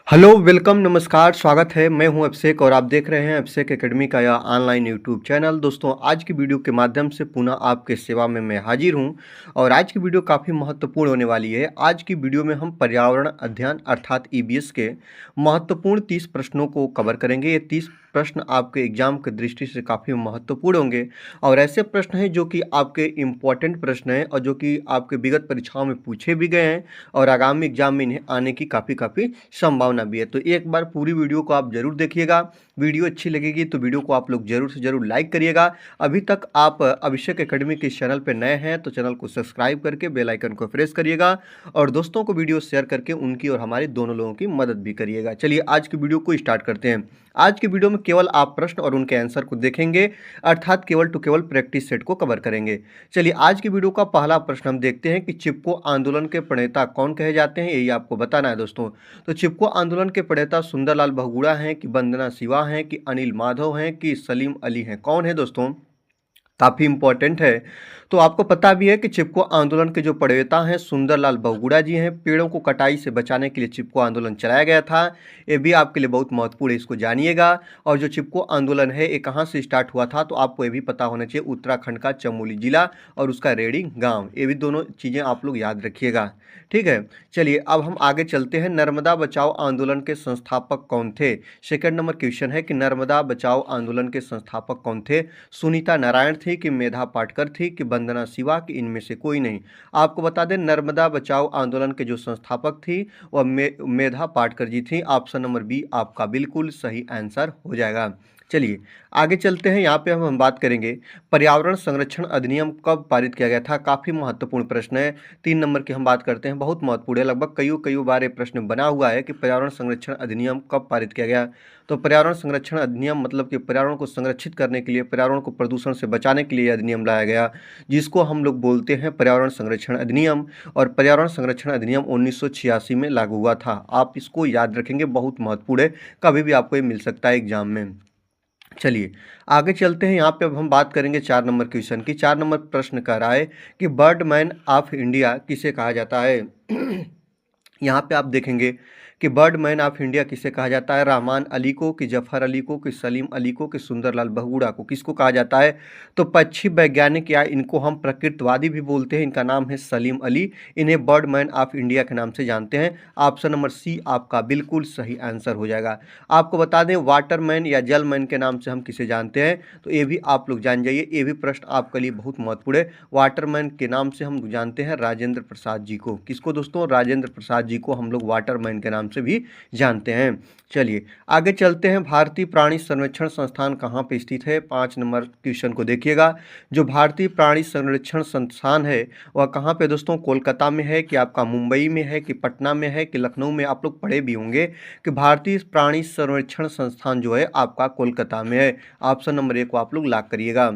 Hello, welcome, नमस्कार, स्वागत है। मैं हूं अभिषेक और आप देख रहे हैं अभिषेक एकेडमी का यह ऑनलाइन यूट्यूब चैनल। दोस्तों, आज की वीडियो के माध्यम से पुनः आपके सेवा में मैं हाजिर हूं और आज की वीडियो काफ़ी महत्वपूर्ण होने वाली है। आज की वीडियो में हम पर्यावरण अध्ययन अर्थात ईबीएस के महत्वपूर्ण 30 प्रश्नों को कवर करेंगे। ये 30 प्रश्न आपके एग्जाम की दृष्टि से काफ़ी महत्वपूर्ण होंगे और ऐसे प्रश्न हैं जो कि आपके इम्पोर्टेंट प्रश्न हैं और जो कि आपके विगत परीक्षाओं में पूछे भी गए हैं और आगामी एग्जाम में इन्हें आने की काफ़ी संभावना भी है। तो एक बार पूरी वीडियो को आप जरूर देखिएगा। वीडियो अच्छी लगेगी तो वीडियो को आप लोग जरूर से जरूर लाइक करिएगा। अभी तक आप अभिषेक एकेडमी के चैनल पर नए हैं तो चैनल को सब्सक्राइब करके बेल आइकन को प्रेस करिएगा और दोस्तों को वीडियो शेयर करके उनकी और हमारी दोनों लोगों की मदद भी करिएगा। चलिए आज की वीडियो को स्टार्ट करते हैं। आज की वीडियो में केवल आप प्रश्न और उनके आंसर को देखेंगे, अर्थात केवल टू केवल प्रैक्टिस सेट को कवर करेंगे। चलिए आज की वीडियो का पहला प्रश्न हम देखते हैं कि चिपको आंदोलन के प्रणेता कौन कहे जाते हैं, यही आपको बताना है दोस्तों। तो चिपको आंदोलन के प्रणेता सुंदरलाल बहुगुणा हैं कि वंदना शिवा हैं कि अनिल माधव हैं कि सलीम अली हैं, कौन है दोस्तों? काफ़ी इंपॉर्टेंट है। तो आपको पता भी है कि चिपको आंदोलन के जो प्रणेता हैं सुंदरलाल बहुगुणा जी हैं। पेड़ों को कटाई से बचाने के लिए चिपको आंदोलन चलाया गया था। ये भी आपके लिए बहुत महत्वपूर्ण है, इसको जानिएगा। और जो चिपको आंदोलन है ये कहाँ से स्टार्ट हुआ था तो आपको ये भी पता होना चाहिए, उत्तराखंड का चमोली जिला और उसका रेडी गाँव। ये भी दोनों चीज़ें आप लोग याद रखिएगा, ठीक है। चलिए अब हम आगे चलते हैं। नर्मदा बचाओ आंदोलन के संस्थापक कौन थे? सेकंड नंबर क्वेश्चन है कि नर्मदा बचाओ आंदोलन के संस्थापक कौन थे? सुनीता नारायण थी कि मेधा पाटकर थी कि वंदना शिवा कि इनमें से कोई नहीं? आपको बता दें नर्मदा बचाओ आंदोलन के जो संस्थापक थी वह मेधा पाटकर जी थी। ऑप्शन नंबर बी आपका बिल्कुल सही आंसर हो जाएगा। चलिए आगे चलते हैं। यहाँ पे हम बात करेंगे पर्यावरण संरक्षण अधिनियम कब पारित किया गया था। काफ़ी महत्वपूर्ण प्रश्न है। 3 नंबर की हम बात करते हैं, बहुत महत्वपूर्ण है। लगभग कई बार ये प्रश्न बना हुआ है कि पर्यावरण संरक्षण अधिनियम कब पारित किया गया। तो पर्यावरण संरक्षण अधिनियम मतलब कि पर्यावरण को संरक्षित करने के लिए, पर्यावरण को प्रदूषण से बचाने के लिए अधिनियम लाया गया, जिसको हम लोग बोलते हैं पर्यावरण संरक्षण अधिनियम। और पर्यावरण संरक्षण अधिनियम 1986 में लागू हुआ था। आप इसको याद रखेंगे, बहुत महत्वपूर्ण है, कभी भी आपको ये मिल सकता है एग्जाम में। चलिए आगे चलते हैं। यहाँ पे अब हम बात करेंगे 4 नंबर क्वेश्चन की। 4 नंबर प्रश्न कह रहा है कि बर्डमैन ऑफ इंडिया किसे कहा जाता है। यहाँ पे आप देखेंगे कि बर्डमैन ऑफ इंडिया किसे कहा जाता है। रहमान अली को कि जफर अली को कि सलीम अली को कि सुंदरलाल बहुगुणा को, किसको कहा जाता है? तो पक्षी वैज्ञानिक या इनको हम प्रकृतवादी भी बोलते हैं, इनका नाम है सलीम अली। इन्हें बर्डमैन ऑफ इंडिया के नाम से जानते हैं। ऑप्शन नंबर सी आपका बिल्कुल सही आंसर हो जाएगा। आपको बता दें वाटरमैन या जलमैन के नाम से हम किसे जानते हैं, तो ये भी आप लोग जान जाइए, ये भी प्रश्न आपके लिए बहुत महत्वपूर्ण है। वाटरमैन के नाम से हम जानते हैं राजेंद्र प्रसाद जी को। किसको दोस्तों? राजेंद्र प्रसाद जी को हम लोग वाटरमैन के नाम से भी जानते हैं। चलिए आगे चलते हैं। भारतीय प्राणी सर्वेक्षण संस्थान कहाँ पे स्थित है? 5 नंबर क्वेश्चन को देखिएगा। जो भारतीय प्राणी सर्वेक्षण संस्थान है वह कहाँ पे दोस्तों? कोलकाता में है कि आपका मुंबई में है कि पटना में है कि लखनऊ में? आप लोग पढ़े भी होंगे कि भारतीय प्राणी सर्वेक्षण संस्थान जो है आपका कोलकाता में है। ऑप्शन नंबर 1 को आप लोग लॉक करिएगा।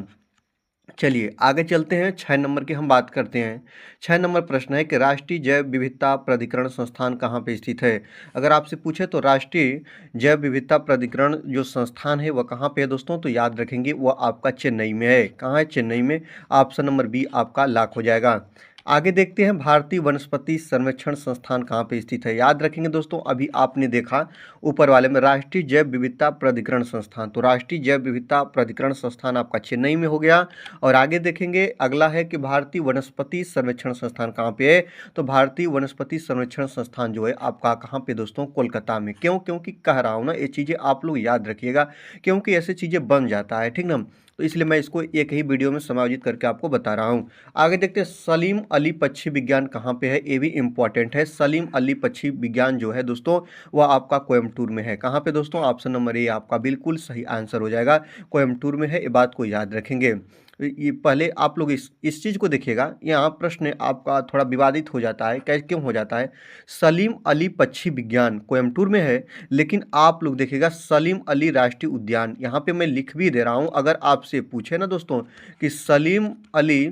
चलिए आगे चलते हैं। 6 नंबर की हम बात करते हैं। 6 नंबर प्रश्न है कि राष्ट्रीय जैव विविधता प्राधिकरण संस्थान कहाँ पे स्थित है। अगर आपसे पूछे तो राष्ट्रीय जैव विविधता प्राधिकरण जो संस्थान है वह कहाँ पे है दोस्तों? तो याद रखेंगे वह आपका चेन्नई में है। कहाँ है? चेन्नई में। ऑप्शन नंबर बी आपका लॉक हो जाएगा। आगे देखते हैं भारतीय वनस्पति सर्वेक्षण संस्थान कहाँ पे स्थित है। याद रखेंगे दोस्तों, अभी आपने देखा ऊपर वाले में राष्ट्रीय जैव विविधता प्राधिकरण संस्थान, तो राष्ट्रीय जैव विविधता प्राधिकरण संस्थान आपका चेन्नई में हो गया। और आगे देखेंगे अगला है कि भारतीय वनस्पति सर्वेक्षण संस्थान कहाँ पे है। तो भारतीय वनस्पति सर्वेक्षण संस्थान जो है आपका कहाँ पे दोस्तों? कोलकाता में। क्यों? क्योंकि कह रहा हूँ ना, ये चीज़ें आप लोग याद रखिएगा क्योंकि ऐसी चीज़ें बन जाता है, ठीक ना। तो इसलिए मैं इसको एक ही वीडियो में समायोजित करके आपको बता रहा हूँ। आगे देखते हैं सलीम अली पक्षी विज्ञान कहाँ पे है, ये भी इंपॉर्टेंट है। सलीम अली पक्षी विज्ञान जो है दोस्तों वह आपका कोयम्बटूर में है। कहाँ पे दोस्तों? ऑप्शन नंबर ए आपका बिल्कुल सही आंसर हो जाएगा, कोयम्बटूर में है। ये बात को याद रखेंगे। ये पहले आप लोग इस चीज़ को देखिएगा, यहाँ प्रश्न आपका थोड़ा विवादित हो जाता है। कैसे, क्यों हो जाता है? सलीम अली पक्षी विज्ञान कोयम्बटूर में है, लेकिन आप लोग देखिएगा सलीम अली राष्ट्रीय उद्यान, यहाँ पे मैं लिख भी दे रहा हूँ। अगर आपसे पूछे ना दोस्तों कि सलीम अली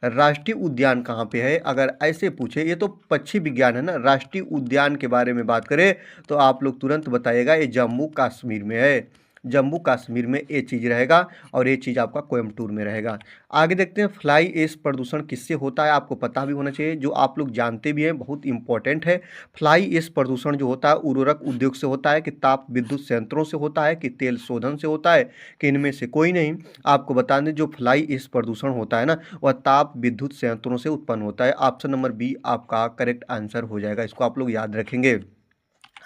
राष्ट्रीय उद्यान कहाँ पे है, अगर ऐसे पूछे, ये तो पक्षी विज्ञान है ना, राष्ट्रीय उद्यान के बारे में बात करें तो आप लोग तुरंत बताइएगा ये जम्मू कश्मीर में है। जम्मू कश्मीर में ये चीज़ रहेगा और ये चीज़ आपका कोयम्बटूर में रहेगा। आगे देखते हैं फ्लाई ऐश प्रदूषण किससे होता है, आपको पता भी होना चाहिए, जो आप लोग जानते भी हैं, बहुत इंपॉर्टेंट है। फ्लाई ऐश प्रदूषण जो होता है उर्वरक उद्योग से होता है कि ताप विद्युत संयंत्रों से होता है कि तेल शोधन से होता है कि इनमें से कोई नहीं। आपको बता दें जो फ्लाई ऐश प्रदूषण होता है ना वह ताप विद्युत संयंत्रों से उत्पन्न होता है। ऑप्शन नंबर बी आपका करेक्ट आंसर हो जाएगा, इसको आप लोग याद रखेंगे।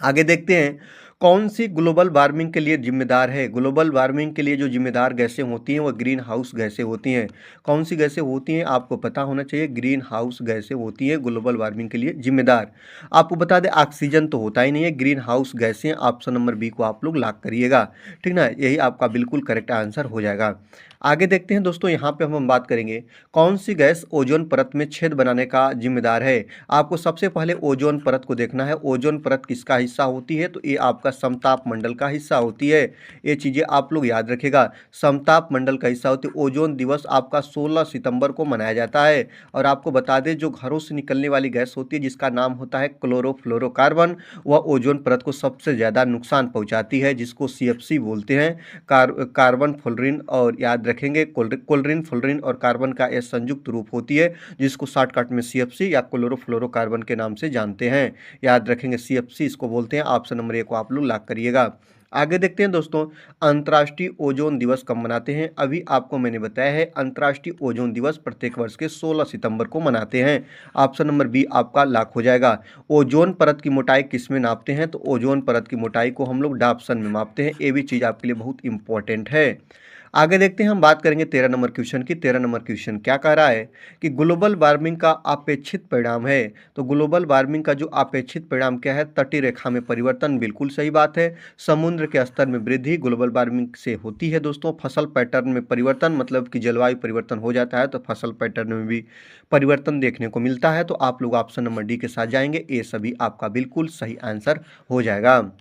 आगे देखते हैं कौन सी ग्लोबल वार्मिंग के लिए जिम्मेदार है। ग्लोबल वार्मिंग के लिए जो जिम्मेदार गैसें होती हैं वह ग्रीन हाउस गैसें होती हैं। कौन सी गैसें होती हैं आपको पता होना चाहिए, ग्रीन हाउस गैसें होती हैं ग्लोबल वार्मिंग के लिए जिम्मेदार। आपको बता दें ऑक्सीजन तो होता ही नहीं है, ग्रीन हाउस गैसें, ऑप्शन नंबर बी को आप लोग लॉक करिएगा, ठीक ना, यही आपका बिल्कुल करेक्ट आंसर हो जाएगा। आगे देखते हैं दोस्तों, यहाँ पे हम बात करेंगे कौन सी गैस ओजोन परत में छेद बनाने का जिम्मेदार है। आपको सबसे पहले ओजोन परत को देखना है, ओजोन परत किसका हिस्सा होती है, तो ये आपका समताप मंडल का हिस्सा होती है। ये चीज़ें आप लोग याद रखेगा, समताप मंडल का हिस्सा होती है। ओजोन दिवस आपका 16 सितंबर को मनाया जाता है। और आपको बता दें जो घरों से निकलने वाली गैस होती है जिसका नाम होता है क्लोरोफ्लोरोकार्बन, वह ओजोन परत को सबसे ज़्यादा नुकसान पहुँचाती है, जिसको CFC बोलते हैं, कार्बन फ्लोरीन। और याद रखेंगे क्लोरीन फ्लोरीन और कार्बन का यह संयुक्त रूप होती है जिसको शॉर्टकट में CFC या क्लोरोफ्लोरोकार्बन के नाम से जानते हैं। याद रखेंगे CFC इसको बोलते हैं। ऑप्शन नंबर ए को आप लोग लॉक करिएगा। आगे देखते हैं दोस्तों, अंतर्राष्ट्रीय ओजोन दिवस कब मनाते हैं। अभी आपको मैंने बताया है अंतर्राष्ट्रीय ओजोन दिवस प्रत्येक वर्ष के 16 सितंबर को मनाते हैं। ऑप्शन नंबर बी आपका लॉक हो जाएगा। ओजोन परत की मोटाई किस में नापते हैं, तो ओजोन परत की मोटाई को हम लोग डाप्सन में मापते हैं। ये भी चीज़ आपके लिए बहुत इंपॉर्टेंट है। आगे देखते हैं, हम बात करेंगे 13 नंबर क्वेश्चन की। 13 नंबर क्वेश्चन क्या कह रहा है कि ग्लोबल वार्मिंग का अपेक्षित परिणाम है। तो ग्लोबल वार्मिंग का जो अपेक्षित परिणाम क्या है, तटीय रेखा में परिवर्तन, बिल्कुल सही बात है। समुद्र के स्तर में वृद्धि ग्लोबल वार्मिंग से होती है दोस्तों। फसल पैटर्न में परिवर्तन, मतलब कि जलवायु परिवर्तन हो जाता है तो फसल पैटर्न में भी परिवर्तन देखने को मिलता है। तो आप लोग ऑप्शन नंबर डी के साथ जाएंगे, ये सभी आपका बिल्कुल सही आंसर हो जाएगा।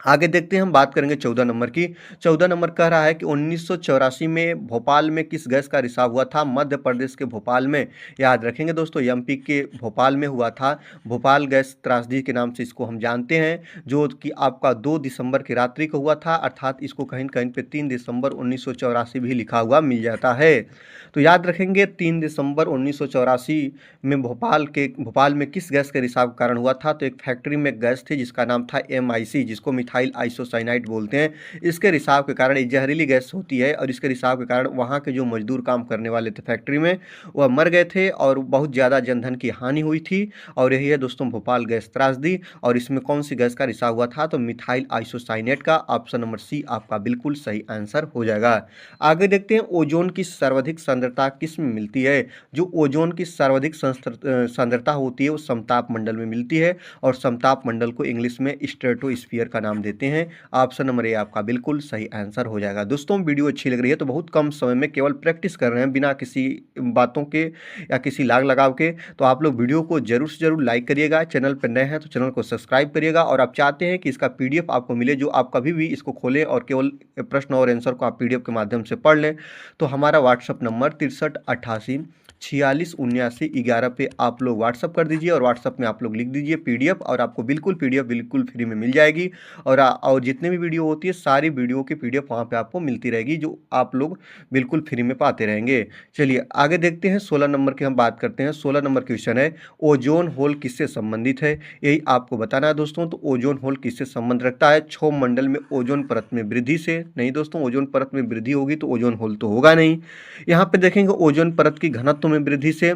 आगे देखते हैं, हम बात करेंगे 14 नंबर की। 14 नंबर कह रहा है कि 1984 में भोपाल में किस गैस का रिसाव हुआ था। मध्य प्रदेश के भोपाल में, याद रखेंगे दोस्तों, MP के भोपाल में हुआ था। भोपाल गैस त्रासदी के नाम से इसको हम जानते हैं, जो कि आपका 2 दिसंबर की रात्रि को हुआ था, अर्थात इसको कहीं कहीं पे 3 दिसंबर 1984 भी लिखा हुआ मिल जाता है। तो याद रखेंगे 3 दिसंबर 1984 में भोपाल में किस गैस के रिसाव के कारण हुआ था। तो एक फैक्ट्री में गैस थी जिसका नाम था MIC, जिसको मिथाइल आइसोसाइनाइड बोलते हैं। इसके रिसाव के कारण, एक जहरीली गैस होती है, और इसके रिसाव के कारण वहाँ के जो मजदूर काम करने वाले थे फैक्ट्री में, वह मर गए थे और बहुत ज़्यादा जनधन की हानि हुई थी। और यही है दोस्तों भोपाल गैस त्रासदी। और इसमें कौन सी गैस का रिसाव हुआ था, तो मिथाइल आइसोसाइनेट का। ऑप्शन नंबर सी आपका बिल्कुल सही आंसर हो जाएगा। आगे देखते हैं, ओजोन की सर्वाधिक सांद्रता किस में मिलती है। जो ओजोन की सर्वाधिक सांद्रता होती है वो समताप मंडल में मिलती है, और समताप मंडल को इंग्लिश में स्ट्रेटोस्फीयर का नाम देते हैं। ऑप्शन नंबर ए आपका बिल्कुल सही आंसर हो जाएगा। दोस्तों वीडियो अच्छी लग रही है तो बहुत कम समय में केवल प्रैक्टिस कर रहे हैं बिना किसी बातों के या किसी लाग लगाव के, तो आप लोग वीडियो को जरूर से जरूर लाइक करिएगा। चैनल पर नए हैं तो चैनल को सब्सक्राइब करिएगा, और आप चाहते हैं कि इसका PDF आपको मिले, जो आप कभी भी इसको खोलें और केवल प्रश्न और आंसर को आप PDF के माध्यम से पढ़ लें, तो हमारा व्हाट्सअप नंबर 6388467911 पे आप लोग व्हाट्सअप कर दीजिए, और व्हाट्सअप में आप लोग लिख दीजिए PDF, और आपको बिल्कुल PDF बिल्कुल फ्री में मिल जाएगी। और जितने भी वीडियो होती है सारी वीडियो की PDF वहाँ पे आपको मिलती रहेगी, जो आप लोग बिल्कुल फ्री में पाते रहेंगे। चलिए आगे देखते हैं, 16 नंबर की हम बात करते हैं। 16 नंबर क्वेश्चन है, ओजोन होल किससे संबंधित है, यही आपको बताना है दोस्तों। तो ओजोन होल किससे संबंध रखता है, क्षोभ मंडल में ओजोन परत में वृद्धि से। नहीं दोस्तों, ओजोन परत में वृद्धि होगी तो ओजोन होल तो होगा नहीं। यहाँ पे देखेंगे ओजोन परत की घनत्व में वृद्धि से,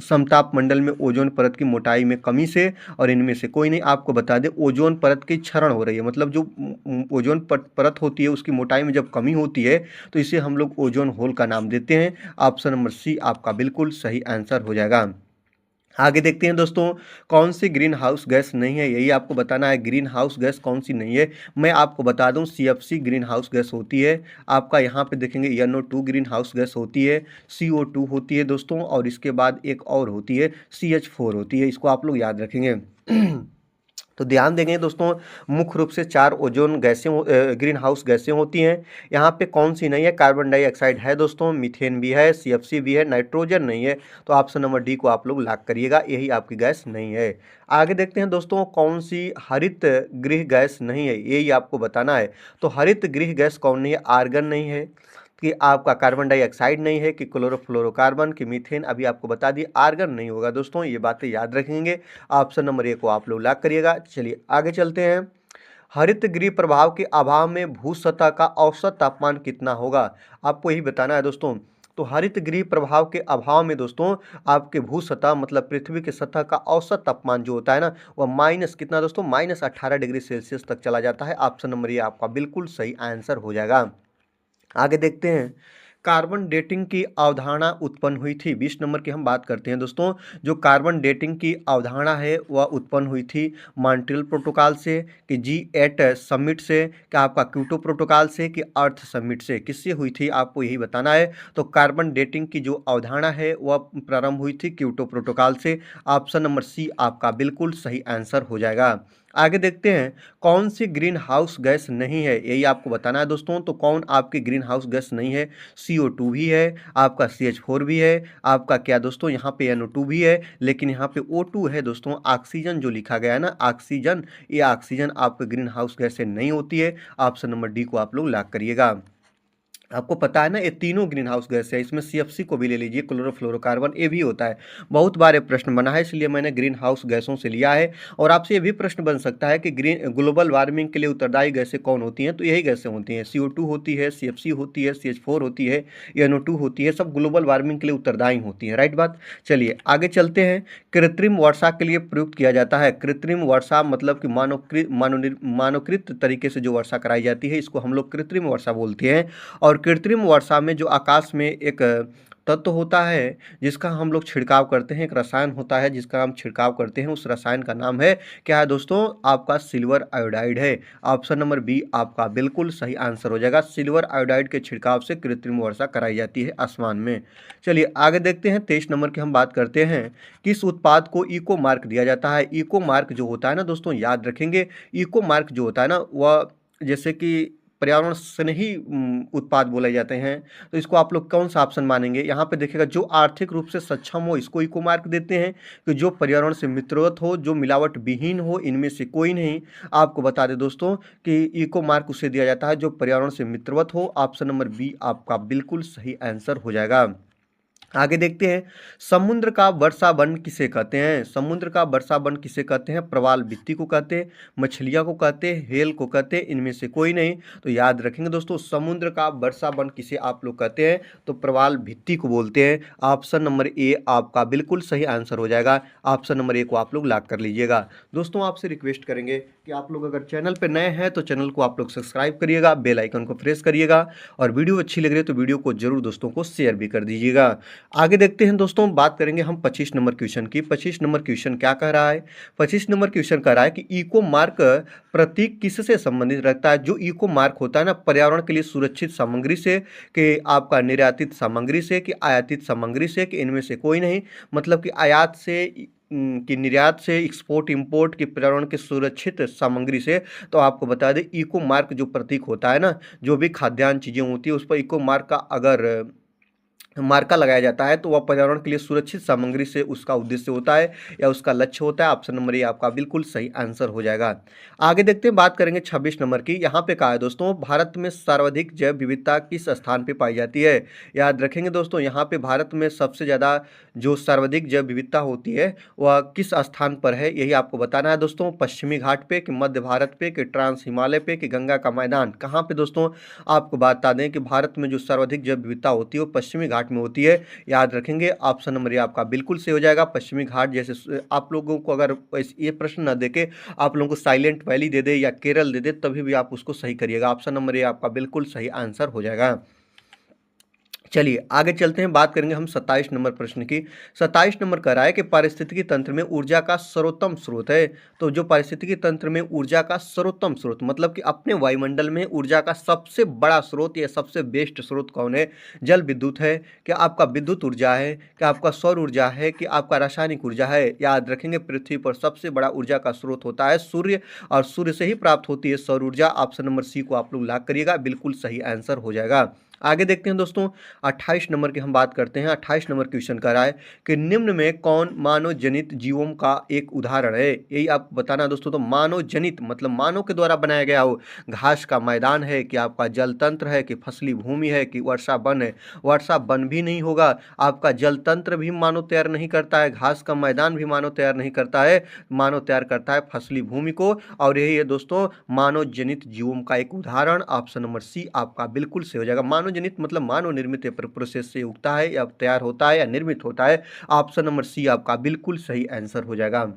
समताप मंडल में ओजोन परत की मोटाई में कमी से, और इनमें से कोई नहीं। आपको बता दें ओजोन परत की क्षरण हो रही है, मतलब जो ओजोन परत होती है उसकी मोटाई में जब कमी होती है तो इसे हम लोग ओजोन होल का नाम देते हैं। ऑप्शन नंबर सी आपका बिल्कुल सही आंसर हो जाएगा। आगे देखते हैं दोस्तों, कौन सी ग्रीन हाउस गैस नहीं है, यही आपको बताना है। ग्रीन हाउस गैस कौन सी नहीं है, मैं आपको बता दूं CFC ग्रीन हाउस गैस होती है। आपका यहाँ पे देखेंगे NO2 ग्रीन हाउस गैस होती है, CO2 होती है दोस्तों, और इसके बाद एक और होती है CH4 होती है, इसको आप लोग याद रखेंगे। तो ध्यान देंगे दोस्तों, मुख्य रूप से 4 ओजोन गैसें ग्रीन हाउस गैसें होती हैं। यहाँ पे कौन सी नहीं है? कार्बन डाइऑक्साइड है दोस्तों, मीथेन भी है, सीएफसी भी है, नाइट्रोजन नहीं है। तो ऑप्शन नंबर डी को आप लोग लॉक करिएगा, यही आपकी गैस नहीं है। आगे देखते हैं दोस्तों, कौन सी हरित गृह गैस नहीं है, यही आपको बताना है। तो हरित गृह गैस कौन नहीं है? आर्गन नहीं है, कि आपका कार्बन डाइऑक्साइड नहीं है, कि क्लोरोफ्लोरोकार्बन, कि मीथेन, अभी आपको बता दिए। आर्गन नहीं होगा दोस्तों, ये बातें याद रखेंगे। ऑप्शन नंबर ए को आप लोग लॉक करिएगा। चलिए आगे चलते हैं। हरित गृह प्रभाव के अभाव में भू सतह का औसत तापमान कितना होगा? आपको यही बताना है दोस्तों। तो हरित गृह प्रभाव के अभाव में दोस्तों आपके भू सतह मतलब पृथ्वी की सतह का औसत तापमान जो होता है ना, वह माइनस कितना दोस्तों? -18 डिग्री सेल्सियस तक चला जाता है। ऑप्शन नंबर ये आपका बिल्कुल सही आंसर हो जाएगा। आगे देखते हैं, कार्बन डेटिंग की अवधारणा उत्पन्न हुई थी। 20 नंबर की हम बात करते हैं दोस्तों। जो कार्बन डेटिंग की अवधारणा है वह उत्पन्न हुई थी मॉन्ट्रियल प्रोटोकॉल से, कि G8 समिट से, कि आपका क्योटो प्रोटोकॉल से, कि अर्थ समिट से, किससे हुई थी आपको यही बताना है। तो कार्बन डेटिंग की जो अवधारणा है वह प्रारंभ हुई थी क्योटो प्रोटोकॉल से। ऑप्शन नंबर सी आपका बिल्कुल सही आंसर हो जाएगा। आगे देखते हैं, कौन सी ग्रीन हाउस गैस नहीं है, यही आपको बताना है दोस्तों। तो कौन आपकी ग्रीन हाउस गैस नहीं है? CO2 भी है, आपका CH4 भी है, आपका क्या दोस्तों यहाँ पे NO2 भी है, लेकिन यहाँ पे O2 है दोस्तों। ऑक्सीजन जो लिखा गया है ना, ऑक्सीजन, ये ऑक्सीजन आपके ग्रीन हाउस गैस से नहीं होती है। ऑप्शन नंबर डी को आप लोग लॉक करिएगा। आपको पता है ना, ये तीनों ग्रीन हाउस गैस है। इसमें CFC को भी ले लीजिए, क्लोरोफ्लोरोकार्बन, ये भी होता है। बहुत बार ये प्रश्न बना है, इसलिए मैंने ग्रीन हाउस गैसों से लिया है। और आपसे ये भी प्रश्न बन सकता है कि ग्लोबल वार्मिंग के लिए उत्तरदायी गैसें कौन होती हैं? तो यही गैसें होती हैं, CO2 होती है, CFC होती है, CH4 होती है, NO2 होती है, सब ग्लोबल वार्मिंग के लिए उत्तरदायी होती हैं। राइट बात। चलिए आगे चलते हैं। कृत्रिम वर्षा के लिए प्रयुक्त किया जाता है। कृत्रिम वर्षा मतलब कि मानवकृत तरीके से जो वर्षा कराई जाती है, इसको हम लोग कृत्रिम वर्षा बोलते हैं। और कृत्रिम वर्षा में जो आकाश में एक तत्व होता है जिसका हम लोग छिड़काव करते हैं, एक रसायन होता है जिसका हम छिड़काव करते हैं, उस रसायन का नाम है क्या है दोस्तों? आपका सिल्वर आयोडाइड है। ऑप्शन नंबर बी आपका बिल्कुल सही आंसर हो जाएगा। सिल्वर आयोडाइड के छिड़काव से कृत्रिम वर्षा कराई जाती है आसमान में। चलिए आगे देखते हैं, 23 नंबर की हम बात करते हैं। किस उत्पाद को इको मार्क दिया जाता है? इको मार्क जो होता है ना दोस्तों, याद रखेंगे, इको मार्क जो होता है ना, वह जैसे कि पर्यावरण स्नेही उत्पाद बोले जाते हैं। तो इसको आप लोग कौन सा ऑप्शन मानेंगे? यहाँ पे देखिएगा, जो आर्थिक रूप से सक्षम हो इसको इको मार्क देते हैं, कि जो पर्यावरण से मित्रवत हो, जो मिलावट विहीन हो, इनमें से कोई नहीं। आपको बता दें दोस्तों कि इको मार्क उसे दिया जाता है जो पर्यावरण से मित्रवत हो। ऑप्शन नंबर बी आपका बिल्कुल सही आंसर हो जाएगा। आगे देखते हैं, समुद्र का वर्षा वन किसे कहते हैं? समुद्र का वर्षा वन किसे कहते हैं? प्रवाल भित्ति को कहते हैं, मछलियां को कहते हैं, हेल को कहते हैं, इनमें से कोई नहीं। तो याद रखेंगे दोस्तों, समुद्र का वर्षा वन किसे आप लोग कहते हैं? तो प्रवाल भित्ति को बोलते हैं। ऑप्शन नंबर ए आपका बिल्कुल सही आंसर हो जाएगा। ऑप्शन नंबर ए को आप लोग लॉक कर लीजिएगा। दोस्तों आपसे रिक्वेस्ट करेंगे कि आप लोग अगर चैनल पर नए हैं तो चैनल को आप लोग सब्सक्राइब करिएगा, बेल आइकन को प्रेस करिएगा, और वीडियो अच्छी लग रही है तो वीडियो को जरूर दोस्तों को शेयर भी कर दीजिएगा। आगे देखते हैं दोस्तों, बात करेंगे हम 25 नंबर क्वेश्चन की। 25 नंबर क्वेश्चन क्या कह रहा है? 25 नंबर क्वेश्चन कह रहा है कि इको मार्क प्रतीक किससे संबंधित रखता है? जो इको मार्क होता है ना, पर्यावरण के लिए सुरक्षित सामग्री से, कि आपका निर्यातित सामग्री से, कि आयातित सामग्री से, कि इनमें से कोई नहीं। मतलब कि आयात से, कि निर्यात से, एक्सपोर्ट इंपोर्ट, की पर्यावरण के सुरक्षित सामग्री से। तो आपको बता दें, इको मार्क जो प्रतीक होता है ना, जो भी खाद्यान्न चीज़ें होती है उस पर इको मार्क का अगर मार्का लगाया जाता है तो वह पर्यावरण के लिए सुरक्षित सामग्री से उसका उद्देश्य होता है या उसका लक्ष्य होता है। ऑप्शन नंबर ए आपका बिल्कुल सही आंसर हो जाएगा। आगे देखते हैं, बात करेंगे 26 नंबर की। यहाँ पे कहा है दोस्तों, भारत में सर्वाधिक जैव विविधता किस स्थान पे पाई जाती है? याद रखेंगे दोस्तों, यहाँ पे भारत में सबसे ज़्यादा जो सर्वाधिक जैव विविधता होती है वह किस स्थान पर है, यही आपको बताना है दोस्तों। पश्चिमी घाट पे, कि मध्य भारत पे, कि ट्रांस हिमालय पे, कि गंगा का मैदान, कहाँ पे दोस्तों? आपको बता दें कि भारत में जो सर्वाधिक जैव विविधता होती है वो पश्चिमी घाट में होती है। याद रखेंगे, ऑप्शन नंबर ये आपका बिल्कुल सही हो जाएगा। पश्चिमी घाट जैसे आप लोगों को अगर ये प्रश्न न देके आप लोगों को साइलेंट वैली दे दे या केरल दे दे, तभी भी आप उसको सही करिएगा। ऑप्शन नंबर ये आपका बिल्कुल सही आंसर हो जाएगा। चलिए आगे चलते हैं, बात करेंगे हम 27 नंबर प्रश्न की। 27 नंबर कह रहा है कि पारिस्थितिकी तंत्र में ऊर्जा का सर्वोत्तम स्रोत है। तो जो पारिस्थितिकी तंत्र में ऊर्जा का सर्वोत्तम स्रोत मतलब कि अपने वायुमंडल में ऊर्जा का सबसे बड़ा स्रोत या सबसे बेस्ट स्रोत कौन है? जल विद्युत है, क्या आपका विद्युत ऊर्जा है, क्या आपका सौर ऊर्जा है, कि आपका रासायनिक ऊर्जा है? याद रखेंगे पृथ्वी पर सबसे बड़ा ऊर्जा का स्रोत होता है सूर्य, और सूर्य से ही प्राप्त होती है सौर ऊर्जा। ऑप्शन नंबर सी को आप लोग लॉक करिएगा, बिल्कुल सही आंसर हो जाएगा। आगे देखते हैं दोस्तों, 28 नंबर की हम बात करते हैं। 28 नंबर क्वेश्चन कर रहा है कि निम्न में कौन मानव जनित जीवों का एक उदाहरण है? यही आपको बताना है दोस्तों। तो मानव जनित मतलब मानव के द्वारा बनाया गया हो, घास का मैदान है, कि आपका जल तंत्र है, कि फसली भूमि है, कि वर्षा वन है? वर्षा वन भी नहीं होगा, आपका जल तंत्र भी मानव तैयार नहीं करता है, घास का मैदान भी मानव तैयार नहीं करता है। मानव तैयार करता है फसली भूमि को, और यही है दोस्तों मानव जनित जीवों का एक उदाहरण। ऑप्शन नंबर सी आपका बिल्कुल सही हो जाएगा। मानव जनित मतलब मानव निर्मित प्रोसेस से उगता है या तैयार होता है या निर्मित होता है। ऑप्शन नंबर सी आपका बिल्कुल सही आंसर हो जाएगा।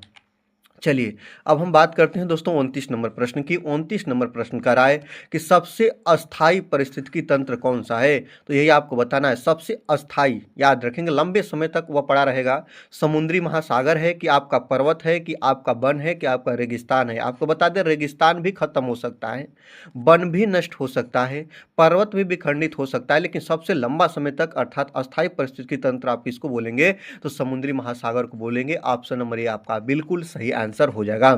चलिए अब हम बात करते हैं दोस्तों 29 नंबर प्रश्न की। 29 नंबर प्रश्न का राय कि सबसे अस्थाई पारिस्थितिकी तंत्र कौन सा है? तो यही आपको बताना है। सबसे अस्थाई याद रखेंगे, लंबे समय तक वह पड़ा रहेगा। समुद्री महासागर है, कि आपका पर्वत है, कि आपका वन है, कि आपका रेगिस्तान है? आपको बता दें रेगिस्तान भी खत्म हो सकता है, वन भी नष्ट हो सकता है, पर्वत भी विखंडित हो सकता है, लेकिन सबसे लंबा समय तक अर्थात अस्थाई पारिस्थितिकी तंत्र आप किसको बोलेंगे? तो समुद्री महासागर को बोलेंगे। ऑप्शन नंबर ए आपका बिल्कुल सही आंसर हो जाएगा।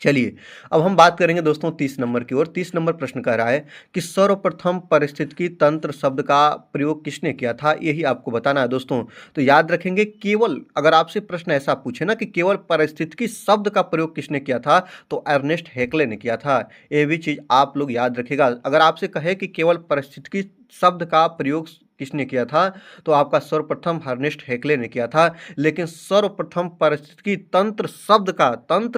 चलिए अब हम बात करेंगे दोस्तों 30 नंबर की ओर। 30 नंबर प्रश्न कह रहा है कि सर्वप्रथम पारिस्थितिकी तंत्र शब्द का प्रयोग किसने किया था? यही आपको बताना है दोस्तों। तो याद रखेंगे, केवल अगर आपसे प्रश्न ऐसा पूछे ना कि केवल पारिस्थितिकी शब्द का प्रयोग किसने किया था, तो अर्नेस्ट हेक्ले ने किया था। ये भी चीज आप लोग याद रखिएगा। अगर आपसे कहे कि केवल पारिस्थितिकी शब्द का प्रयोग किसने किया था, तो आपका सर्वप्रथम अर्नेस्ट हेक्ले ने किया था। लेकिन सर्वप्रथम पारिस्थितिकी तंत्र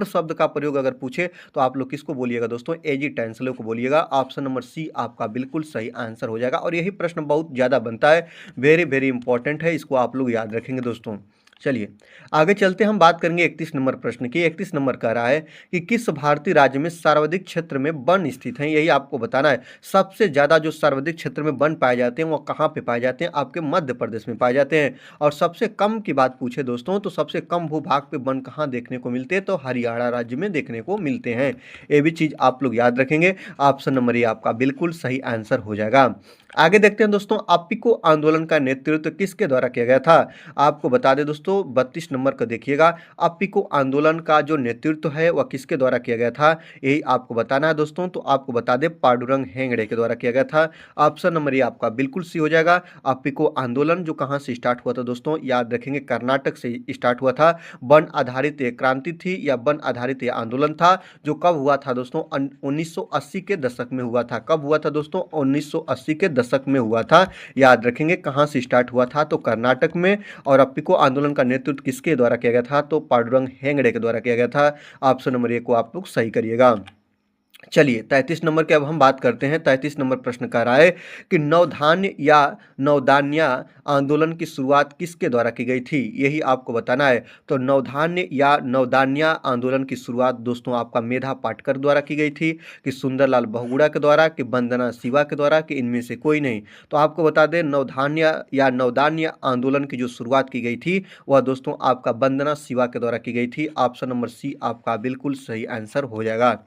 शब्द का प्रयोग अगर पूछे तो आप लोग किसको बोलिएगा दोस्तों? एजी टेंसले को बोलिएगा। ऑप्शन नंबर सी आपका बिल्कुल सही आंसर हो जाएगा। और यही प्रश्न बहुत ज़्यादा बनता है, वेरी वेरी इंपॉर्टेंट है, इसको आप लोग याद रखेंगे दोस्तों। चलिए आगे चलते हम बात करेंगे 31 नंबर प्रश्न की। 31 नंबर कह रहा है कि किस भारतीय राज्य में सर्वाधिक क्षेत्र में वन स्थित हैं? यही आपको बताना है। सबसे ज़्यादा जो सर्वाधिक क्षेत्र में वन पाए जाते हैं वो कहाँ पे पाए जाते हैं? आपके मध्य प्रदेश में पाए जाते हैं। और सबसे कम की बात पूछे दोस्तों, तो सबसे कम भूभाग पे वन कहाँ देखने को मिलते हैं? तो हरियाणा राज्य में देखने को मिलते हैं। ये भी चीज़ आप लोग याद रखेंगे। ऑप्शन नंबर ए आपका बिल्कुल सही आंसर हो जाएगा। आगे देखते हैं दोस्तों, अप्पिको आंदोलन का नेतृत्व किसके द्वारा किया गया था? आपको बता दें दोस्तों 32 नंबर का देखिएगा, अप्पिको आंदोलन का जो नेतृत्व है वह किसके द्वारा किया गया था? यही आपको बताना है दोस्तों। तो आपको बता दें पांडुरंग हेगड़े के द्वारा किया गया था। ऑप्शन नंबर ये आपका बिल्कुल सही हो जाएगा। अप्पिको आंदोलन जो कहाँ से स्टार्ट हुआ था दोस्तों? याद रखेंगे कर्नाटक से स्टार्ट हुआ था। वन आधारित ये क्रांति थी या वन आधारित ये आंदोलन था, जो कब हुआ था दोस्तों? 1980 के दशक में हुआ था। कब हुआ था दोस्तों? 1980 के दशक में हुआ था। याद रखेंगे कहाँ से स्टार्ट हुआ था, तो कर्नाटक में। और अप्पिको आंदोलन का नेतृत्व किसके द्वारा किया गया था? तो पांडुरंग हेगड़े के द्वारा किया गया था। ऑप्शन नंबर ए को आप लोग सही करिएगा। चलिए 33 नंबर की अब हम बात करते हैं। 33 नंबर प्रश्न कह रहा है कि नवधान्य या नवदान्या आंदोलन की शुरुआत किसके द्वारा की गई थी? यही आपको बताना है। तो नवधान्य या नवदान्या आंदोलन की शुरुआत दोस्तों आपका मेधा पाटकर द्वारा की गई थी, कि सुंदरलाल बहुगुणा के द्वारा, कि वंदना शिवा के द्वारा, कि इनमें से कोई नहीं? तो आपको बता दें नवधान्य या नवदान्य आंदोलन की जो शुरुआत की गई थी वह दोस्तों आपका वंदना शिवा के द्वारा की गई थी। ऑप्शन नंबर सी आपका बिल्कुल सही आंसर हो जाएगा।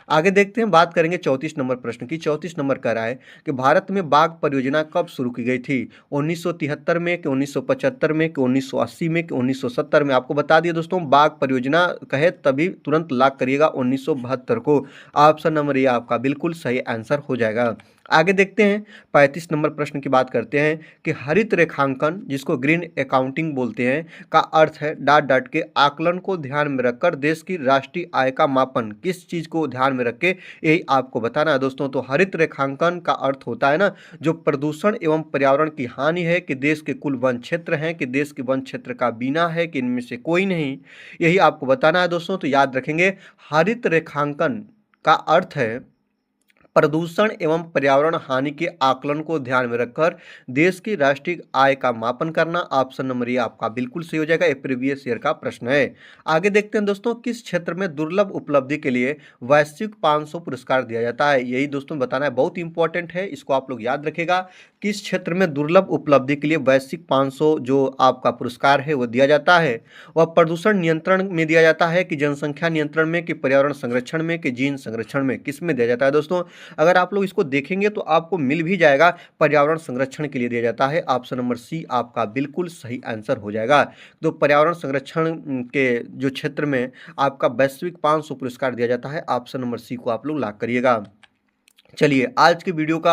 आगे देखते हैं, बात करेंगे 34 नंबर प्रश्न की। 34 नंबर कह रहा है कि भारत में बाघ परियोजना कब शुरू की गई थी? 1973 में, कि 1975 में, कि 1980 में, कि 1970 में? आपको बता दिए दोस्तों, बाघ परियोजना कहे तभी तुरंत लॉक करिएगा 1972 को। ऑप्शन नंबर ये आपका बिल्कुल सही आंसर हो जाएगा। आगे देखते हैं 35 नंबर प्रश्न की बात करते हैं कि हरित रेखांकन जिसको ग्रीन अकाउंटिंग बोलते हैं का अर्थ है डॉट डॉट के आकलन को ध्यान में रखकर देश की राष्ट्रीय आय का मापन। किस चीज को ध्यान में रख के? यही आपको बताना है दोस्तों। तो हरित रेखांकन का अर्थ होता है ना, जो प्रदूषण एवं पर्यावरण की हानि है, कि देश के कुल वन क्षेत्र हैं, कि देश के वन क्षेत्र का बीना है, कि इनमें से कोई नहीं? यही आपको बताना है दोस्तों। तो याद रखेंगे हरित रेखांकन का अर्थ है प्रदूषण एवं पर्यावरण हानि के आकलन को ध्यान में रखकर देश की राष्ट्रीय आय का मापन करना। ऑप्शन नंबर ए आपका बिल्कुल सही हो जाएगा। ये प्रीवियस ईयर का प्रश्न है। आगे देखते हैं दोस्तों, किस क्षेत्र में दुर्लभ उपलब्धि के लिए वैश्विक 500 पुरस्कार दिया जाता है। यही दोस्तों बताना है, बहुत इंपॉर्टेंट है, इसको आप लोग याद रखेगा। किस क्षेत्र में दुर्लभ उपलब्धि के लिए वैश्विक 500 जो आपका पुरस्कार है वो दिया जाता है। वह प्रदूषण नियंत्रण में दिया जाता है, कि जनसंख्या नियंत्रण में, कि पर्यावरण संरक्षण में, कि जीन संरक्षण में, किस में दिया जाता है दोस्तों। अगर आप लोग इसको देखेंगे तो आपको मिल भी जाएगा, पर्यावरण संरक्षण के लिए दिया जाता है। ऑप्शन नंबर सी आपका बिल्कुल सही आंसर हो जाएगा। तो पर्यावरण संरक्षण के जो क्षेत्र में आपका वैश्विक 500 पुरस्कार दिया जाता है, ऑप्शन नंबर सी को आप लोग लॉक करिएगा। चलिए आज की वीडियो का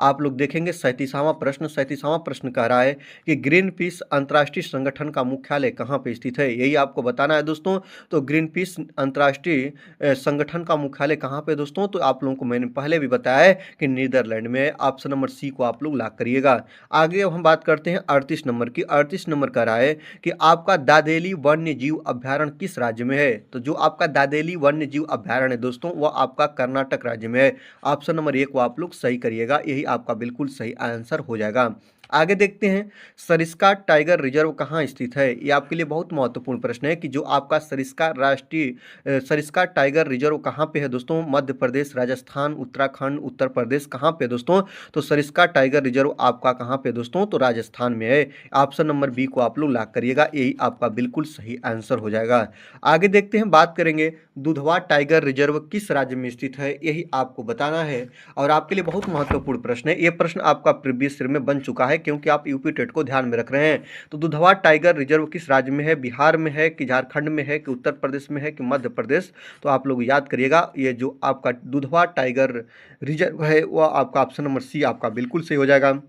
आप लोग देखेंगे 37वां प्रश्न। 37वां प्रश्न कह रहा है कि ग्रीन पीस अंतर्राष्ट्रीय संगठन का मुख्यालय कहाँ पे स्थित है। यही आपको बताना है दोस्तों। तो ग्रीन पीस अंतर्राष्ट्रीय संगठन का मुख्यालय कहाँ पे दोस्तों, तो आप लोगों को मैंने पहले भी बताया है कि नीदरलैंड में। ऑप्शन नंबर सी को आप लोग लॉक करिएगा। आगे अब हम बात करते हैं 38 नंबर की। 38 नंबर कह रहा है कि आपका दादेली वन्य जीव अभ्यारण्य किस राज्य में है। तो जो आपका दादेली वन्य जीव अभ्यारण्य है दोस्तों, वह आपका कर्नाटक राज्य में है। ऑप्शन नंबर ए को आप लोग सही करिएगा, यही आपका बिल्कुल सही आंसर हो जाएगा। आगे देखते हैं, सरिस्का टाइगर रिजर्व कहाँ स्थित है। ये आपके लिए बहुत महत्वपूर्ण प्रश्न है कि जो आपका सरिस्का राष्ट्रीय सरिस्का टाइगर रिजर्व कहाँ पे है दोस्तों। मध्य प्रदेश, राजस्थान, उत्तराखंड, उत्तर प्रदेश, कहाँ पे दोस्तों। तो सरिस्का टाइगर रिजर्व आपका कहाँ पे दोस्तों, तो राजस्थान में है। ऑप्शन नंबर बी को आप लोग लॉक करिएगा, यही आपका बिल्कुल सही आंसर हो जाएगा। आगे देखते हैं, बात करेंगे दुधवा टाइगर रिजर्व किस राज्य में स्थित है, यही आपको बताना है। और आपके लिए बहुत महत्वपूर्ण प्रश्न है। ये प्रश्न आपका प्रीवियस ईयर में बन चुका है, क्योंकि आप यूपी टेट को ध्यान में रख रहे हैं। तो दुधवा टाइगर रिजर्व किस राज्य में है, बिहार में है, कि झारखंड में है, कि उत्तर प्रदेश में है, कि मध्य प्रदेश। तो आप लोग याद करिएगा, ये जो आपका दुधवा टाइगर रिजर्व है वह आपका ऑप्शन नंबर सी आपका बिल्कुल सही हो जाएगा।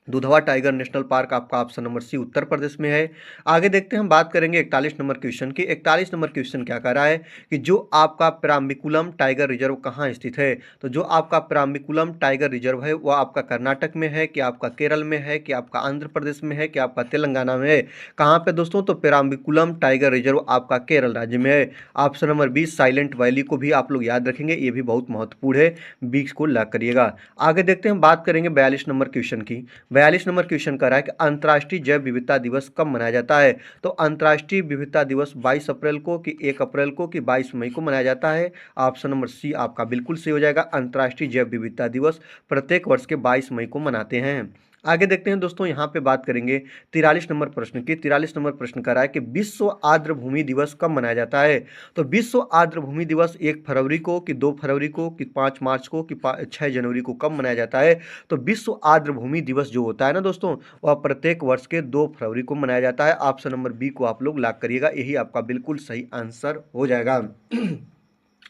दुधवा टाइगर नेशनल पार्क आपका option number C Uttar Pradesh में है। आगे देखते हैं, हम बात करेंगे 41 नंबर क्वेश्चन की। 41 नंबर क्वेश्चन क्या कह रहा है कि जो आपका पेराम्बिकुलम टाइगर रिजर्व कहाँ स्थित है। तो जो आपका पेराम्बिकुलम टाइगर रिजर्व है वह आपका कर्नाटक में है, कि आपका केरल में है, कि आपका आंध्र प्रदेश में है, कि आपका तेलंगाना में है। कहाँ पे दोस्तों, तो पेराम्बिकुलम टाइगर रिजर्व आपका केरल राज्य में है। ऑप्शन नंबर 20 साइलेंट वैली को भी आप लोग याद रखेंगे, ये भी बहुत महत्वपूर्ण है, 20 को लॉक करिएगा। आगे देखते हैं, हम बात करेंगे 42 नंबर क्वेश्चन की। 42 नंबर क्वेश्चन कर रहा है कि अंतर्राष्ट्रीय जैव विविधता दिवस कब मनाया जाता है। तो अंतर्राष्ट्रीय विविधता दिवस 22 अप्रैल को, कि 1 अप्रैल को, कि 22 मई को मनाया जाता है। ऑप्शन नंबर सी आपका बिल्कुल सही हो जाएगा। अंतर्राष्ट्रीय जैव विविधता दिवस प्रत्येक वर्ष के 22 मई को मनाते हैं। आगे देखते हैं दोस्तों, यहाँ पे बात करेंगे 43 नंबर प्रश्न की। 43 नंबर प्रश्न कर रहा है कि विश्व आर्द्र भूमि दिवस कब मनाया जाता है। तो विश्व आर्द्र भूमि दिवस 1 फरवरी को, कि 2 फरवरी को, कि 5 मार्च को, कि 6 जनवरी को कब मनाया जाता है। तो विश्व आर्द्र भूमि दिवस जो होता है ना दोस्तों, वह प्रत्येक वर्ष के 2 फरवरी को मनाया जाता है। ऑप्शन नंबर बी को आप लोग लॉक करिएगा, यही आपका बिल्कुल सही आंसर हो जाएगा।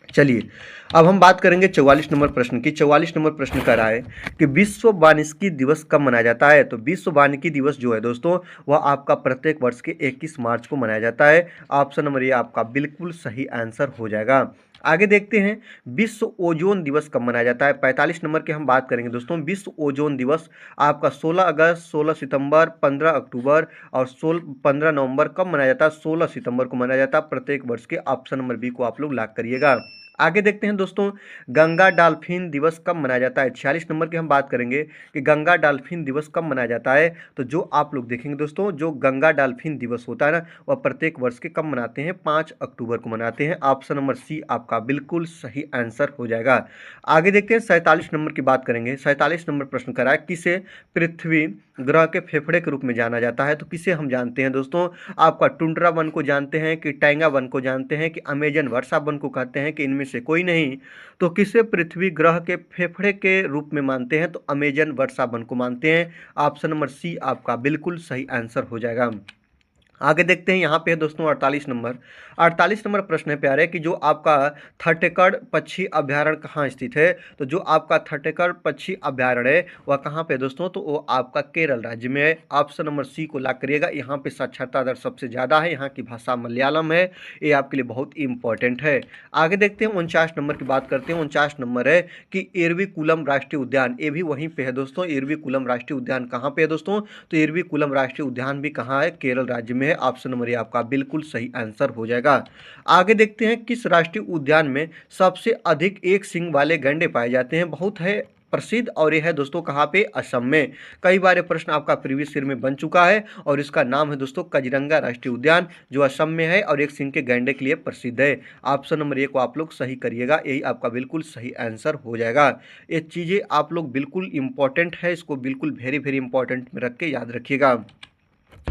चलिए अब हम बात करेंगे 44 नंबर प्रश्न की। 44 नंबर प्रश्न कर रहा है कि विश्व वानिकी दिवस कब मनाया जाता है। तो विश्व वानिकी दिवस जो है दोस्तों, वह आपका प्रत्येक वर्ष के 21 मार्च को मनाया जाता है। ऑप्शन नंबर ये आपका बिल्कुल सही आंसर हो जाएगा। आगे देखते हैं, विश्व ओजोन दिवस कब मनाया जाता है। 45 नंबर की हम बात करेंगे दोस्तों। विश्व ओजोन दिवस आपका 16 अगस्त, 16 सितंबर, 15 अक्टूबर और 15 नवंबर कब मनाया जाता है। 16 सितंबर को मनाया जाता है प्रत्येक वर्ष के। ऑप्शन नंबर बी को आप लोग लॉक करिएगा। आगे देखते हैं दोस्तों, गंगा डॉल्फिन दिवस कब मनाया जाता है। 46 नंबर की हम बात करेंगे कि गंगा डॉल्फिन दिवस कब मनाया जाता है। तो जो आप लोग देखेंगे दोस्तों, जो गंगा डॉल्फिन दिवस होता है ना, वह प्रत्येक वर्ष के कब मनाते हैं, 5 अक्टूबर को मनाते हैं। ऑप्शन नंबर सी आपका बिल्कुल सही आंसर हो जाएगा। आगे देखते हैं, 47 नंबर की बात करेंगे। 47 नंबर प्रश्न करा है, किसे पृथ्वी ग्रह के फेफड़े के रूप में जाना जाता है। तो किसे हम जानते हैं दोस्तों, आपका टुंड्रा वन को जानते हैं, कि टैंगा वन को जानते हैं, कि अमेजन वर्षा वन को कहते हैं, कि इनमें से कोई नहीं। तो किसे पृथ्वी ग्रह के फेफड़े के रूप में मानते हैं, तो अमेजन वर्षा वन को मानते हैं। ऑप्शन नंबर सी आपका बिल्कुल सही आंसर हो जाएगा। आगे देखते हैं, यहाँ पे है दोस्तों 48 नंबर। 48 नंबर प्रश्न है प्यारे कि जो आपका थट्टेकड़ पक्षी अभ्यारण्य कहाँ स्थित है। तो जो आपका थट्टेकड़ पक्षी अभ्यारण्य है वह कहाँ पे दोस्तों, तो वो आपका केरल राज्य में है। ऑप्शन नंबर सी को लॉक करिएगा। यहाँ पे साक्षरता दर सबसे ज़्यादा है, यहाँ की भाषा मलयालम है, ये आपके लिए बहुत इंपॉर्टेंट है। आगे देखते हैं 49 नंबर की बात करते हैं। 49 नंबर है कि एरवीकुलम राष्ट्रीय उद्यान, ये भी वहीं पे है दोस्तों। एरवीकुलम राष्ट्रीय उद्यान कहाँ पे है दोस्तों, तो एरवीकुलम राष्ट्रीय उद्यान भी कहाँ है, केरल राज्य में है। है। ऑप्शन नंबर ए आपका बिल्कुल सही आंसर हो जाएगा। आगे देखते हैं, किस राष्ट्रीय उद्यान में सबसे अधिक एक सींग वाले गैंडे पाए जाते हैं? बहुत है प्रसिद्ध, और यह है दोस्तों कहाँ पे? असम में। कई बार ये प्रश्न आपका प्रीवियस ईयर में बन चुका है, और इसका नाम है दोस्तों काजीरंगा राष्ट्रीय उद्यान, जो असम में है और एक सींग के गैंडे के लिए प्रसिद्ध है। ऑप्शन नंबर ए को आप लोग सही करिएगा, यही आपका बिल्कुल सही आंसर हो जाएगा। ये चीज़ें आप लोग बिल्कुल इंपॉर्टेंट है, इसको बिल्कुल वेरी वेरी इंपॉर्टेंट में रख के याद रखिएगा।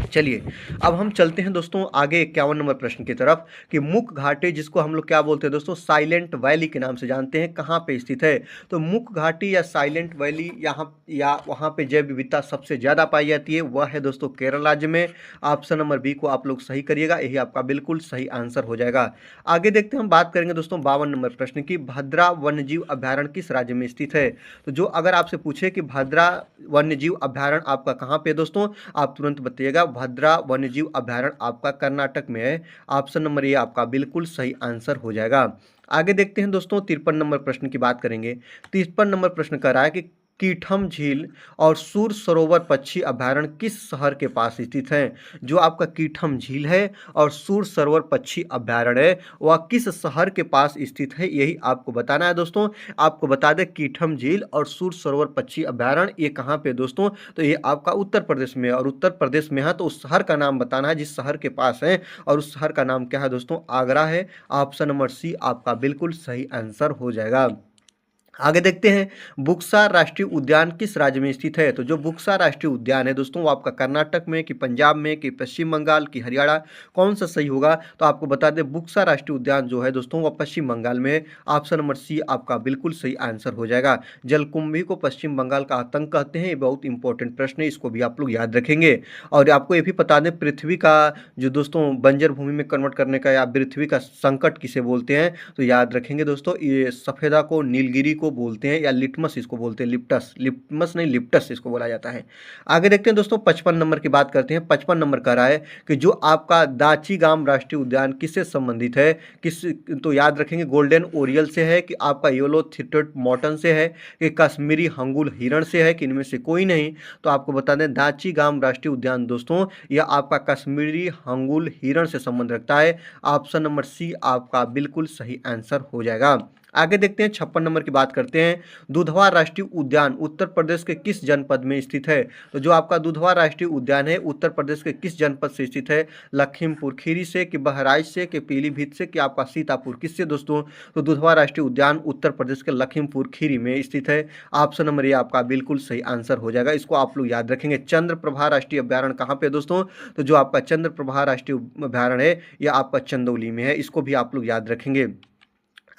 चलिए अब हम चलते हैं दोस्तों आगे 51 नंबर प्रश्न की तरफ, कि मुक घाटी, जिसको हम लोग क्या बोलते हैं दोस्तों? साइलेंट वैली के नाम से जानते हैं, कहाँ पे स्थित है? तो मुक घाटी या साइलेंट वैली, यहाँ या वहाँ पे जैव विविधता सबसे ज़्यादा पाई जाती है, वह है दोस्तों केरल राज्य में। ऑप्शन नंबर बी को आप लोग सही करिएगा, यही आपका बिल्कुल सही आंसर हो जाएगा। आगे देखते हैं, हम बात करेंगे दोस्तों 52 नंबर प्रश्न की, भद्रा वन्यजीव अभ्यारण्य किस राज्य में स्थित है? तो जो अगर आपसे पूछे कि भद्रा वन्यजीव अभ्यारण्य आपका कहाँ पे है दोस्तों, आप तुरंत बताइएगा भद्रा वन्यजीव अभ्यारण्य आपका कर्नाटक में है। ऑप्शन नंबर ए आपका बिल्कुल सही आंसर हो जाएगा। आगे देखते हैं दोस्तों 53 नंबर प्रश्न की बात करेंगे। 53 नंबर प्रश्न कर रहा है कि कीठम झील और सूर सरोवर पक्षी अभ्यारण्य किस शहर के पास स्थित है? जो आपका कीठम झील है और सूर सरोवर पक्षी अभ्यारण्य है, वह किस शहर के पास स्थित है, यही आपको बताना है दोस्तों। आपको बता दें कीठम झील और सूर सरोवर पक्षी अभ्यारण्य ये कहाँ पे दोस्तों? तो ये आपका उत्तर प्रदेश में है, और उत्तर प्रदेश में है तो उस शहर का नाम बताना है जिस शहर के पास है, और उस शहर का नाम क्या है दोस्तों? आगरा है। ऑप्शन नंबर सी आपका बिल्कुल सही आंसर हो जाएगा। आगे देखते हैं, बुक्सा राष्ट्रीय उद्यान किस राज्य में स्थित है? तो जो बुक्सा राष्ट्रीय उद्यान है दोस्तों, वो आपका कर्नाटक में, कि पंजाब में, कि पश्चिम बंगाल, की हरियाणा, कौन सा सही होगा? तो आपको बता दें बुक्सा राष्ट्रीय उद्यान जो है दोस्तों, वह पश्चिम बंगाल में है। ऑप्शन नंबर सी आपका बिल्कुल सही आंसर हो जाएगा। जलकुंभी को पश्चिम बंगाल का आतंक कहते हैं, ये बहुत इंपॉर्टेंट प्रश्न है, इसको भी आप लोग याद रखेंगे। और आपको ये भी बता दें, पृथ्वी का जो दोस्तों बंजर भूमि में कन्वर्ट करने का, या पृथ्वी का संकट किसे बोलते हैं? तो याद रखेंगे दोस्तों, ये सफेदा को नीलगिरी को बोलते हैं, या लिटमस इसको बोलते हैं, लिप्टस नहीं लिप्टस इसको बोला जाता है। आगे देखते हैं दोस्तों 55 नंबर की बात करते हैं। 55 नंबर कह रहा है कि जो आपका दाचीगाम राष्ट्रीय उद्यान किससे संबंधित है? किस तो याद रखेंगे गोल्डन ओरियल से है, कि आपका येलो थ्रोटेड मॉर्टन से है, कि कश्मीरी हंगुल हिरण से है, कि इनमें से कोई नहीं? तो आपको बता दें दाचीगाम राष्ट्रीय उद्यान दोस्तों, यह आपका कश्मीरी हंगुल हिरण से संबंध रखता है। ऑप्शन नंबर सी आपका बिल्कुल सही आंसर हो जाएगा। आगे देखते हैं 56 नंबर की बात करते हैं। दुधवा राष्ट्रीय उद्यान उत्तर प्रदेश के किस जनपद में स्थित है? तो जो आपका दुधवा राष्ट्रीय उद्यान है उत्तर प्रदेश के किस जनपद से स्थित है? लखीमपुर खीरी से, कि बहराइच से, कि पीलीभीत से, कि आपका सीतापुर, किससे दोस्तों? तो दुधवा राष्ट्रीय उद्यान उत्तर प्रदेश के लखीमपुर खीरी में स्थित है। ऑप्शन नंबर ए आपका बिल्कुल सही आंसर हो जाएगा, इसको आप लोग याद रखेंगे। चंद्रप्रभा राष्ट्रीय अभ्यारण्य कहाँ पे दोस्तों? तो जो आपका चंद्रप्रभा राष्ट्रीय अभ्यारण्य है यह आपका चंदौली में है, इसको भी आप लोग याद रखेंगे।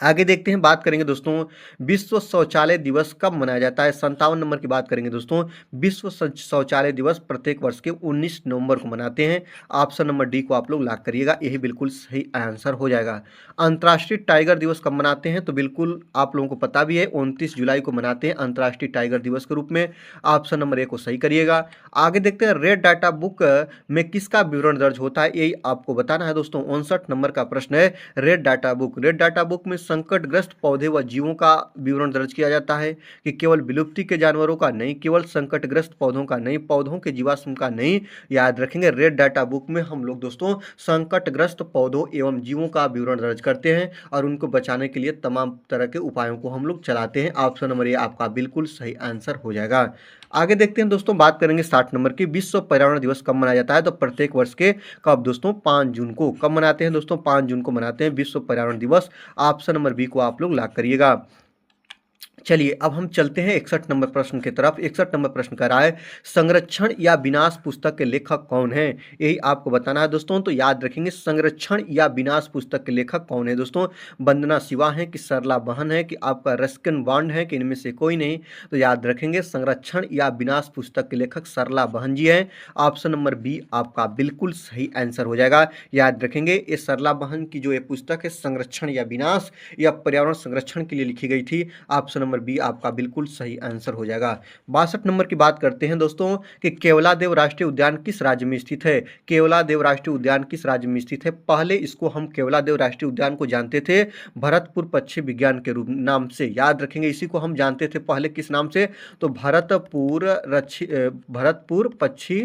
आगे देखते हैं, बात करेंगे दोस्तों विश्व शौचालय दिवस कब मनाया जाता है? 57 नंबर की बात करेंगे दोस्तों। विश्व शौचालय दिवस प्रत्येक वर्ष के 19 नवंबर को मनाते हैं। ऑप्शन नंबर डी को आप लोग लॉक करिएगा, यही बिल्कुल सही आंसर हो जाएगा। अंतर्राष्ट्रीय टाइगर दिवस कब मनाते हैं? तो बिल्कुल आप लोगों को पता भी है, 29 जुलाई को मनाते हैं अंतर्राष्ट्रीय टाइगर दिवस के रूप में। ऑप्शन नंबर ए को सही करिएगा। आगे देखते हैं, रेड डाटा बुक में किसका विवरण दर्ज होता है, यही आपको बताना है दोस्तों। 59 नंबर का प्रश्न है, रेड डाटा बुक में संकटग्रस्त पौधे व जीवों का विवरण दर्ज किया जाता है, कि केवल विलुप्ति के जानवरों का नहीं, केवल संकटग्रस्त पौधों का नहीं, पौधों के जीवाश्म का नहीं। याद रखेंगे रेड डाटा बुक में हम लोग दोस्तों संकटग्रस्त पौधों एवं जीवों का विवरण दर्ज करते हैं, और उनको बचाने के लिए तमाम तरह के उपायों को हम लोग चलाते हैं। ऑप्शन नंबर ए आपका बिल्कुल सही आंसर हो जाएगा। आगे देखते हैं दोस्तों, बात करेंगे 60 नंबर की, विश्व पर्यावरण दिवस कब मनाया जाता है? तो प्रत्येक वर्ष के कब दोस्तों? 5 जून को। कब मनाते हैं दोस्तों? 5 जून को मनाते हैं विश्व पर्यावरण दिवस। ऑप्शन नंबर बी को आप लोग लॉक करिएगा। चलिए अब हम चलते हैं 61 नंबर प्रश्न की तरफ। 61 नंबर प्रश्न कर रहा है, संरक्षण या विनाश पुस्तक के लेखक कौन है? यही आपको बताना है दोस्तों। तो याद रखेंगे संरक्षण या विनाश पुस्तक के लेखक कौन है दोस्तों? वंदना शिवा है, कि सरला बहन है, कि आपका रस्किन बॉन्ड है, कि इनमें से कोई नहीं? तो याद रखेंगे संरक्षण या विनाश पुस्तक के लेखक सरला बहन जी हैं। ऑप्शन नंबर बी आपका बिल्कुल सही आंसर हो जाएगा। याद रखेंगे ये सरला बहन की जो ये पुस्तक है संरक्षण या विनाश या पर्यावरण संरक्षण के लिए लिखी गई थी। ऑप्शन नंबर बी आपका बिल्कुल सही आंसर हो जाएगा। 62 नंबर की बात करते हैं दोस्तों, कि केवलादेव राष्ट्रीय उद्यान किस राज्य में स्थित है? केवलादेव राष्ट्रीय उद्यान किस राज्य में स्थित है? पहले इसको हम केवलादेव राष्ट्रीय उद्यान को जानते थे भरतपुर पक्षी विज्ञान के रूप नाम से। याद रखेंगे इसी को हम जानते थे पहले किस नाम से? तो भरतपुर पक्षी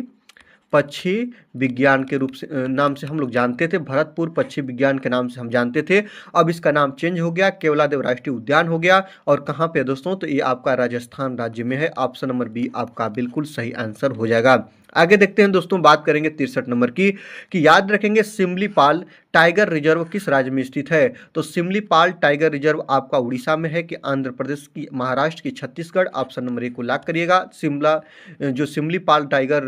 पक्षी विज्ञान के रूप से नाम से हम लोग जानते थे, भरतपुर पक्षी विज्ञान के नाम से हम जानते थे। अब इसका नाम चेंज हो गया, केवलादेव राष्ट्रीय उद्यान हो गया। और कहाँ पे है दोस्तों, तो ये आपका राजस्थान राज्य में है। ऑप्शन नंबर बी आपका बिल्कुल सही आंसर हो जाएगा। आगे देखते हैं दोस्तों, बात करेंगे 63 नंबर की, कि याद रखेंगे सिमलीपाल टाइगर रिजर्व किस राज्य में स्थित है। तो सिमलीपाल टाइगर रिजर्व आपका उड़ीसा में है कि आंध्र प्रदेश की, महाराष्ट्र की, छत्तीसगढ़। ऑप्शन नंबर ए को लॉक करिएगा। जो सिमलीपाल टाइगर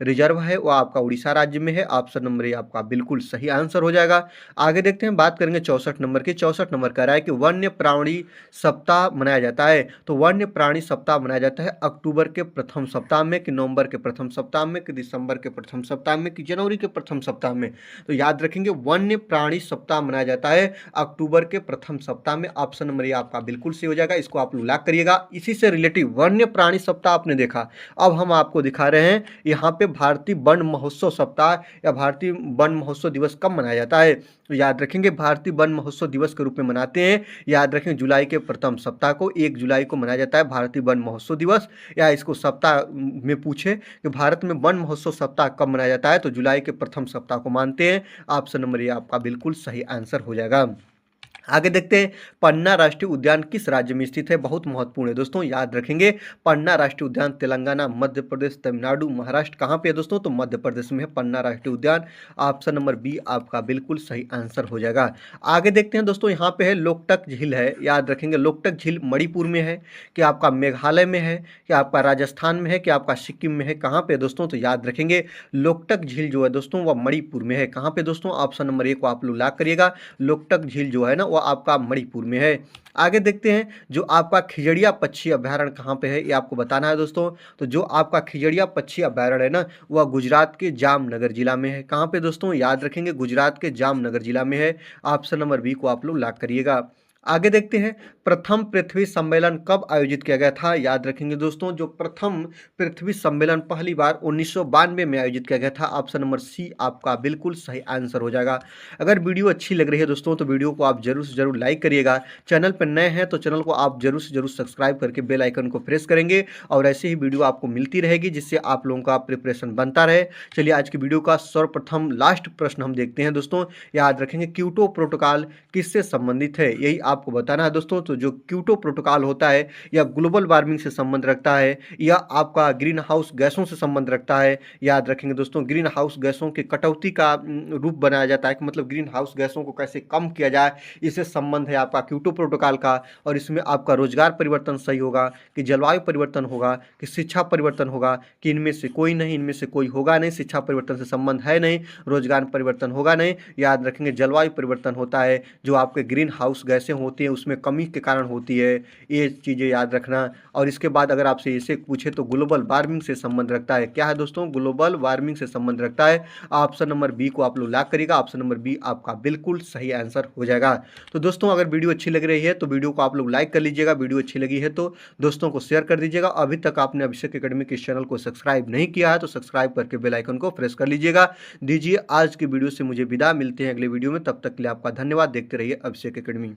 रिजर्व है वो आपका उड़ीसा राज्य में है। ऑप्शन नंबर ए आपका बिल्कुल सही आंसर हो जाएगा। आगे देखते हैं, बात करेंगे 64 नंबर की। 64 नंबर कह रहा है कि वन्य प्राणी सप्ताह मनाया जाता है। तो वन्य प्राणी सप्ताह मनाया जाता है अक्टूबर के प्रथम सप्ताह में, कि नवंबर के प्रथम सप्ताह में, कि दिसंबर के प्रथम सप्ताह में, कि जनवरी के प्रथम सप्ताह में। तो याद रखेंगे वन्य प्राणी सप्ताह मनाया जाता है अक्टूबर के प्रथम सप्ताह में। ऑप्शन नंबर ए आपका बिल्कुल सही हो जाएगा। इसको आप लॉक करिएगा। इसी से रिलेटिव वन्य प्राणी सप्ताह आपने देखा, अब हम आपको दिखा रहे हैं यहाँ पे भारतीय वन महोत्सव सप्ताह या भारतीय वन महोत्सव दिवस कब मनाया जाता है। तो याद रखेंगे भारतीय वन महोत्सव दिवस के रूप में मनाते हैं। याद रखें जुलाई के प्रथम सप्ताह को, 1 जुलाई को मनाया जाता है भारतीय वन महोत्सव दिवस। या इसको सप्ताह में पूछे कि भारत में वन महोत्सव सप्ताह कब मनाया जाता है, तो जुलाई के प्रथम सप्ताह को मानते हैं। ऑप्शन नंबर ए आपका बिल्कुल सही आंसर हो जाएगा। आगे देखते हैं, पन्ना राष्ट्रीय उद्यान किस राज्य में स्थित है। बहुत महत्वपूर्ण है दोस्तों, याद रखेंगे पन्ना राष्ट्रीय उद्यान तेलंगाना, मध्य प्रदेश, तमिलनाडु, महाराष्ट्र। कहाँ पे है दोस्तों, तो मध्य प्रदेश में है पन्ना राष्ट्रीय उद्यान। ऑप्शन नंबर बी आपका बिल्कुल सही आंसर हो जाएगा। आगे देखते हैं दोस्तों, यहाँ पे है लोकटक झील है। याद रखेंगे लोकटक झील मणिपुर में है, कि आपका मेघालय में है, कि आपका राजस्थान में है, कि आपका सिक्किम में है। कहाँ पे दोस्तों, तो याद रखेंगे लोकटक झील जो है दोस्तों वह मणिपुर में है। कहाँ पे दोस्तों, ऑप्शन नंबर ए को आप लोग लॉक करिएगा। लोकटक झील जो है ना आपका मणिपुर में है। आगे देखते हैं, जो आपका खिजड़िया पक्षी अभयारण्य कहाँ पे है, ये आपको बताना है दोस्तों। तो जो आपका खिजड़िया पक्षी अभयारण्य है ना, वह गुजरात के जामनगर जिला में है। कहाँ पे दोस्तों, याद रखेंगे गुजरात के जामनगर जिला में है। ऑप्शन नंबर बी को आप लोग लॉक करिएगा। आगे देखते हैं, प्रथम पृथ्वी सम्मेलन कब आयोजित किया गया था। याद रखेंगे दोस्तों, जो प्रथम पृथ्वी सम्मेलन पहली बार 1992 में आयोजित किया गया था। ऑप्शन नंबर सी आपका बिल्कुल सही आंसर हो जाएगा। अगर वीडियो अच्छी लग रही है दोस्तों, तो वीडियो को आप जरूर से जरूर लाइक करिएगा। चैनल पर नए हैं तो चैनल को आप जरूर से जरूर सब्सक्राइब करके बेल आइकन को प्रेस करेंगे, और ऐसे ही वीडियो आपको मिलती रहेगी, जिससे आप लोगों का प्रिपरेशन बनता रहे। चलिए आज की वीडियो का सर्वप्रथम लास्ट प्रश्न हम देखते हैं दोस्तों। याद रखेंगे क्योटो प्रोटोकॉल किससे संबंधित है, यही आपको बताना है दोस्तों। तो जो क्योटो प्रोटोकॉल होता है, या ग्लोबल वार्मिंग से संबंध रखता है, या आपका ग्रीन हाउस गैसों से संबंध रखता है। याद रखेंगे दोस्तों, ग्रीन हाउस गैसों के कटौती का रूप बनाया जाता है, कि मतलब ग्रीन हाउस गैसों को कैसे कम किया जाए, इससे संबंध है आपका क्योटो प्रोटोकॉल का। और इसमें आपका रोजगार परिवर्तन सही होगा, कि जलवायु परिवर्तन होगा, कि शिक्षा परिवर्तन होगा, कि इनमें से कोई नहीं, इनमें से कोई होगा नहीं। शिक्षा परिवर्तन से संबंध है नहीं, रोजगार परिवर्तन होगा नहीं। याद रखेंगे जलवायु परिवर्तन होता है, जो आपके ग्रीन हाउस गैसें होती हैं उसमें कमी के कारण होती है। ये चीज़ें याद रखना। और इसके बाद अगर आपसे इसे पूछे तो ग्लोबल वार्मिंग से संबंध रखता है। क्या है दोस्तों, ग्लोबल वार्मिंग से संबंध रखता है। ऑप्शन नंबर बी को आप लोग लॉक करिएगा। ऑप्शन नंबर बी आपका बिल्कुल सही आंसर हो जाएगा। तो दोस्तों अगर वीडियो अच्छी लग रही है तो वीडियो को आप लोग लाइक कर लीजिएगा। वीडियो अच्छी लगी है तो दोस्तों को शेयर कर दीजिएगा। अभी तक आपने अभिषेक एकेडमी इस चैनल को सब्सक्राइब नहीं किया है तो सब्सक्राइब करके बेल आइकन को प्रेस कर लीजिएगा। दीजिए आज की वीडियो से मुझे विदा, मिलते हैं अगले वीडियो में। तब तक के लिए आपका धन्यवाद। देखते रहिए अभिषेक एकेडमी।